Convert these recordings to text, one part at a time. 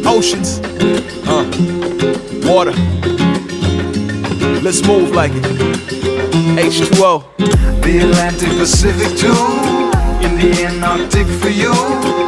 Oceans, water. Let's move like it. H2O. The Atlantic Pacific too, in the Antarctic for you.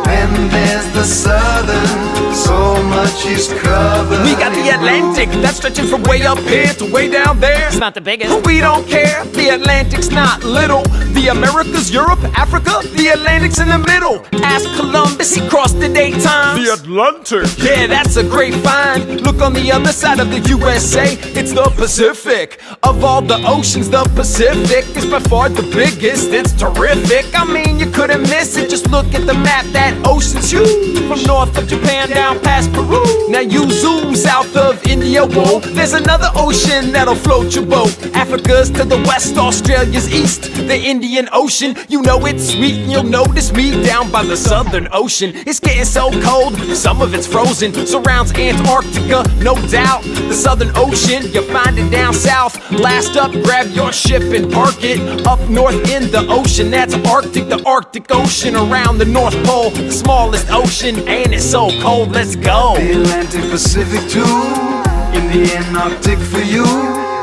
Then there's the Southern, so much is covered. We got the Atlantic, that's stretching from way up here to way down there. It's not the biggest. But we don't care, the Atlantic's not little. The Americas, Europe, Africa, the Atlantic's in the middle. Ask Columbus, he crossed the daytime. The Atlantic. Yeah, that's a great find. Look on the other side of the USA, it's the Pacific. Of all the oceans, the Pacific is by far the biggest. It's terrific, I mean you couldn't miss it. Just look at the map, that ocean's huge. From north of Japan down past Peru. Now you zoom south of India, whoa. There's another ocean that'll float your boat. Africa's to the west, Australia's east. The Indian Ocean, you know it's sweet. And you'll notice me down by the Southern Ocean. It's getting so cold, some of it's frozen. Surrounds Antarctica, no doubt. The Southern Ocean, you find it down south. Last up, grab your ship and park it. Up north in the ocean, that's Arctic. The Arctic Ocean around the North Pole. The smallest ocean, and it's so cold, let's go. The Atlantic Pacific too, in the Antarctic for you.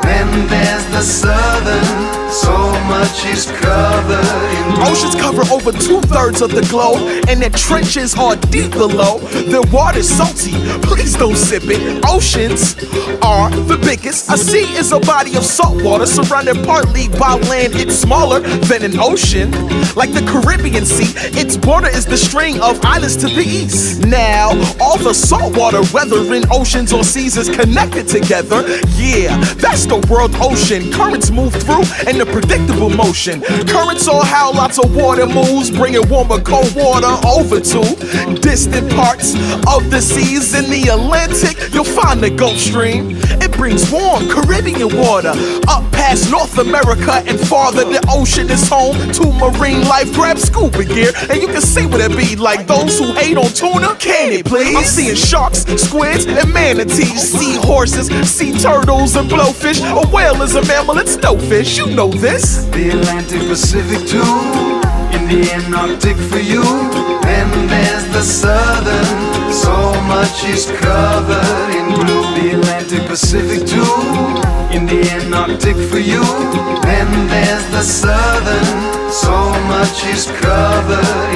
Then there's the Southern, so much is covered in blue. Oceans cover over 2/3 of the globe, and their trenches are deep below. Their water's salty, please don't sip it. Oceans are the biggest. A sea is a body of salt water surrounded partly by land. It's smaller than an ocean, like the Caribbean Sea. Its border is the string of islands to the east. Now, all the saltwater weather in oceans or seas is connected together. Yeah, that's the world ocean. Currents move through in a predictable motion. Currents are how lots of water moves, bringing warmer cold water over to distant parts of the seas. In the Atlantic, you'll find the Gulf Stream. It brings warm Caribbean water up past North America and farther. The ocean is home to marine life. Grab scuba gear and you can see what it be like. Those who hate on tuna, can it please? I'm seeing sharks, squids, and manatees, seahorses, sea turtles, and blowfish. A whale is a mammal, it's no fish, you know this. The Atlantic Pacific too, in the Antarctic for you. Then there's the Southern, so much is covered in blue. The Atlantic Pacific too, in the Antarctic for you. Then there's the Southern, so much is covered